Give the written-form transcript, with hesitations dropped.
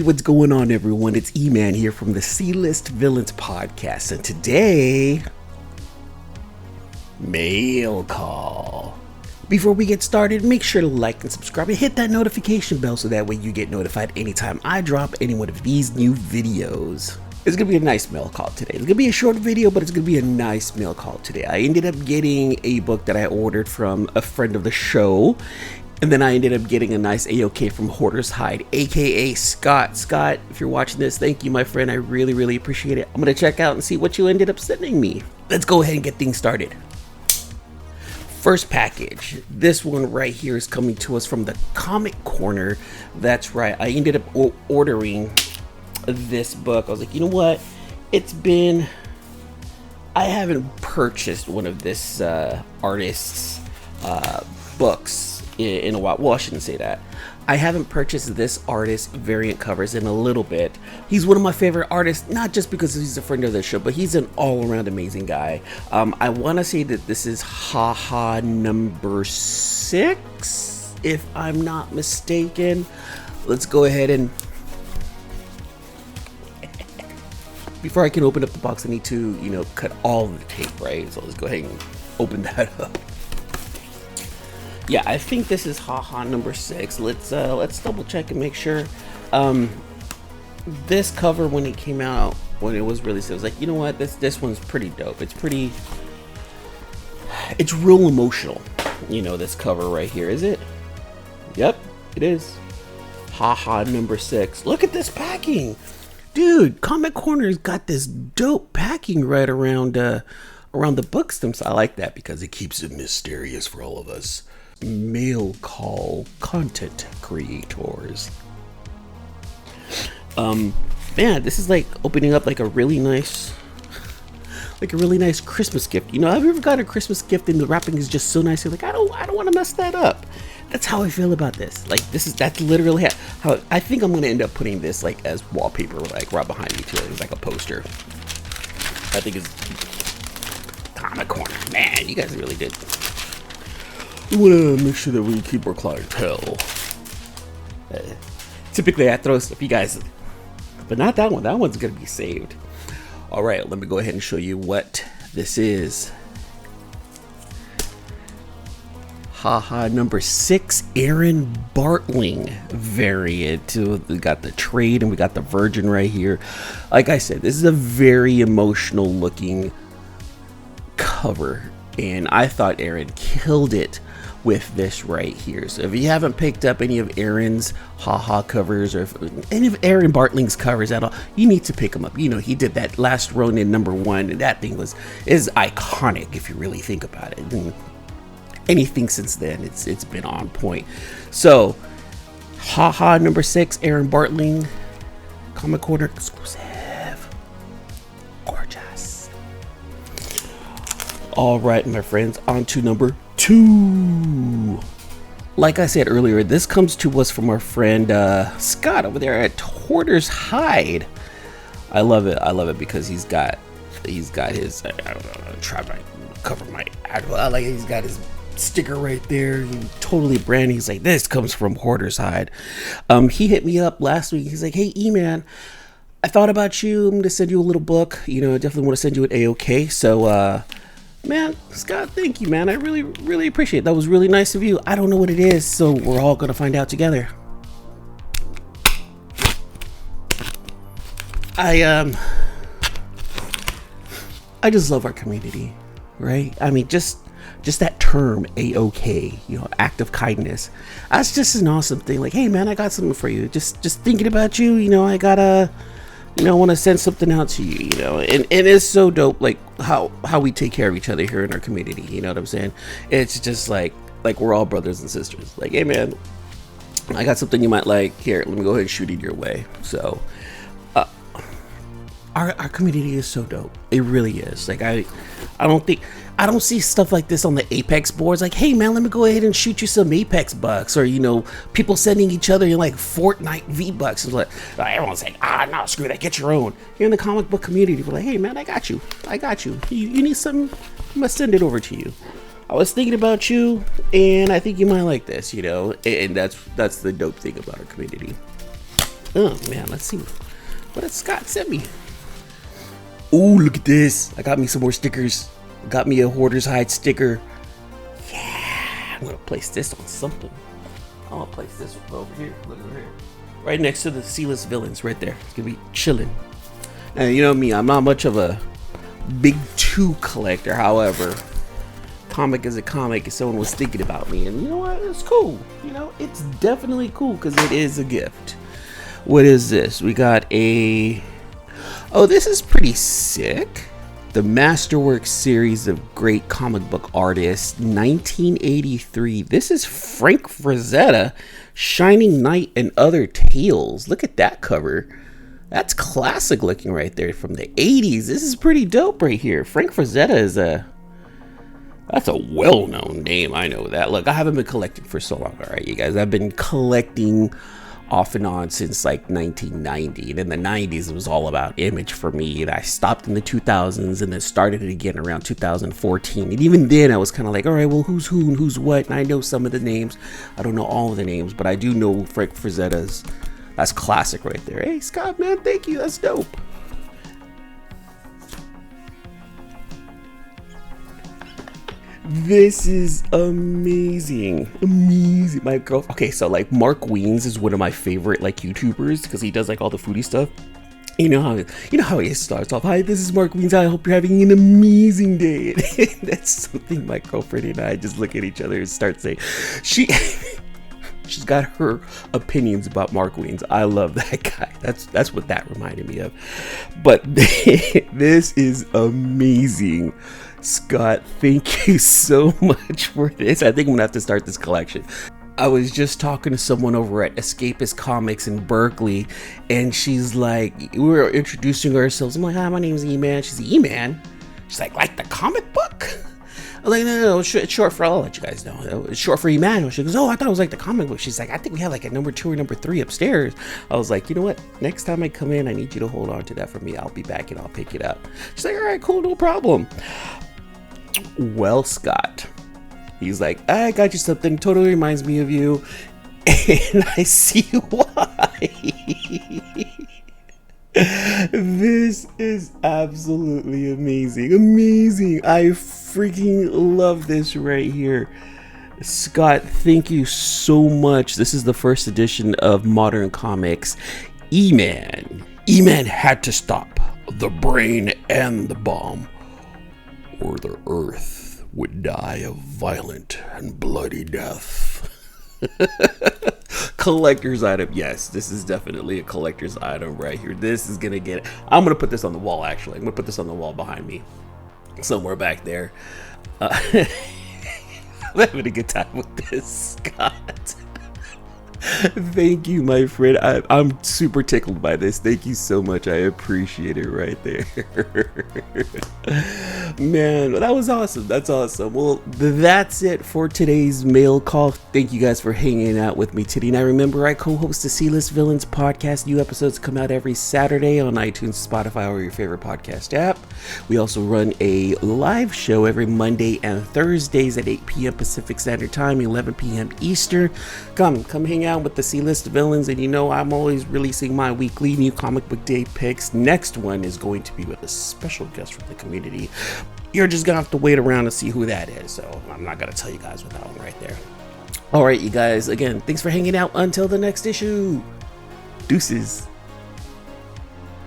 what's going on, everyone? It's Eman here from the C-List Villains podcast, and today, Mailcall. Before we get started, make sure to like and subscribe and hit that notification bell so that way you get notified anytime I drop any one of these new videos. It's gonna be a nice mail call today. It's gonna be a short video, but it's gonna be a nice mail call today. I ended up getting a book that I ordered from a friend of the show, and then I ended up getting a nice AOK from Hoarders Hide, aka Scott. Scott, if you're watching this, thank you, my friend. I really appreciate it. I'm gonna check out and see what you ended up sending me. Let's go ahead and get things started. First package. This one right here is coming to us from the Comic Corner. That's right. I ended up ordering this book. I was like, you know what? I haven't purchased one of this artist's books in a while. Well, I shouldn't say that. I haven't purchased this artist's variant covers in a little bit. He's one of my favorite artists, not just because he's a friend of the show, but he's an all-around amazing guy. I want to say that this is Haha number 6, if I'm not mistaken. Let's go ahead and... Before I can open up the box, I need to, cut all of the tape, right? So let's go ahead and open that up. Yeah, I think this is Haha number 6. Let's double check and make sure. This cover, when it came out, when it was released, I was like, you know what, this one's pretty dope. It's real emotional. This cover right here, is it? Yep, it is. Haha number 6. Look at this packing, dude. Comic Corner's got this dope packing right around the books themselves. I like that because it keeps it mysterious for all of us Mailcall content creators. Man, this is like opening up like a really nice Christmas gift. Have you ever got a Christmas gift and the wrapping is just so nice? You're like, I don't want to mess that up. That's how I feel about this. Like, that's literally how I think I'm gonna end up putting this like as wallpaper, like right behind me too, like a poster. I think it's Comic Corner. Man, you guys really did. We want to make sure that we keep our clientele. Typically, I throw stuff, you guys, but not that one. That one's gonna be saved. All right, let me go ahead and show you what this is. Haha number 6, Aaron Bartling variant. We got the trade and we got the Virgin right here. Like I said, this is a very emotional looking cover, and I thought Aaron killed it with this right here. So if you haven't picked up any of Aaron's Haha covers, or any of Aaron Bartling's covers at all, you need to pick them up. He did that last Ronin number 1, and that thing is iconic if you really think about it. And anything since then, it's been on point. So Haha number 6, Aaron Bartling, Comic Corner exclusive. Gorgeous. All right, my friends, on to number 2. Like I said earlier, this comes to us from our friend Scott over there at Hoarders Hide. I love it because he's got his, I don't know, try to cover my ad. Like, he's got his sticker right there, totally brand. He's like, this comes from Hoarders Hide. He hit me up last week. He's like, hey E-Man, I thought about you. I'm gonna send you a little book. I definitely want to send you an AOK. So man, Scott, thank you, man. I really appreciate it. That was really nice of you. I don't know what it is, so we're all gonna find out together. I just love our community, right? I mean, just that term AOK, act of kindness. That's just an awesome thing. Like, hey man, I got something for you. Just thinking about you. I gotta, I want to send something out to you. And it's so dope. Like how we take care of each other here in our community. You know what I'm saying? It's just like we're all brothers and sisters. Like, hey man, I got something you might like. Here, let me go ahead and shoot it your way. So, our community is so dope. It really is. Like, I don't see stuff like this on the Apex boards. Like, hey man, let me go ahead and shoot you some Apex bucks, or people sending each other like Fortnite V-bucks. And like everyone's like, no, screw that, get your own. You're in the comic book community. We're like, hey man, I got you. You need something, I'm gonna send it over to you. I was thinking about you, and I think you might like this. And that's the dope thing about our community. Oh man, let's see what did Scott send me. Oh, look at this! I got me some more stickers. Got me a Hoarders Hide sticker. Yeah, I'm gonna place this on something. I'm gonna place this one over here. Look over here, right next to the C-list villains, right there. It's gonna be chilling. And you know me, I'm not much of a big two collector. However, comic is a comic. If someone was thinking about me, and you know what, it's cool. You know, it's definitely cool because it is a gift. What is this? We got a... Oh, this is pretty sick. The Masterwork series of great comic book artists, 1983. This is Frank Frazetta, Shining Knight and Other Tales. Look at that cover. That's classic looking right there from the 80s. This is pretty dope right here. Frank Frazetta is that's a well-known name. I know that. Look, I haven't been collecting for so long, all right, you guys. I've been collecting off and on since like 1990, and in the 90s it was all about Image for me, and I stopped in the 2000s and then started it again around 2014, and even then I was kind of like, all right, well, who's who and who's what, and I know some of the names. I don't know all of the names, but I do know Frank Frazetta's. That's classic right there. Hey Scott, man, thank you, that's dope. This is amazing. My girl. Okay, so like Mark Wiens is one of my favorite like YouTubers because he does like all the foodie stuff. You know how he starts off. Hi, this is Mark Wiens. I hope you're having an amazing day. That's something my girlfriend and I just look at each other and start saying. She's got her opinions about Mark Wiens. I love that guy. That's what that reminded me of. But this is amazing. Scott, thank you so much for this. I think I'm gonna have to start this collection. I was just talking to someone over at Escapist Comics in Berkeley, and she's like, we were introducing ourselves. I'm like, hi, my name's Eman. She's like, Eman? She's like the comic book? I'm like, no, it's short for, I'll let you guys know. It's short for Eman. She goes, oh, I thought it was like the comic book. She's like, I think we have like a number 2 or number 3 upstairs. I was like, you know what? Next time I come in, I need you to hold on to that for me. I'll be back and I'll pick it up. She's like, all right, cool, no problem. Well, Scott, he's like, I got you something, totally reminds me of you, and I see why. This is absolutely amazing. I freaking love this right here. Scott, thank you so much. This is the first edition of Modern Comics. Eman had to stop the brain and the bomb, or the earth would die a violent and bloody death. Collector's item. Yes, this is definitely a collector's item right here. This is gonna get, I'm gonna put this on the wall, actually. I'm gonna put this on the wall behind me, somewhere back there. I'm having a good time with this, Scott. Thank you, my friend. I'm super tickled by this. Thank you so much. I appreciate it right there. Man, that was awesome. That's awesome. Well, that's it for today's mail call. Thank you guys for hanging out with me today. Now remember, I co-host the C-List Villains podcast. New episodes come out every Saturday on iTunes, Spotify, or your favorite podcast app. We also run a live show every Monday and Thursdays at 8 p.m. Pacific Standard Time, 11 p.m. Eastern. Come hang out with the C-List Villains, and you know I'm always releasing my weekly new comic book day picks. Next one is going to be with a special guest from the community. You're just gonna have to wait around to see who that is, so I'm not gonna tell you guys with that one right there. All right, you guys, again, thanks for hanging out. Until the next issue, deuces.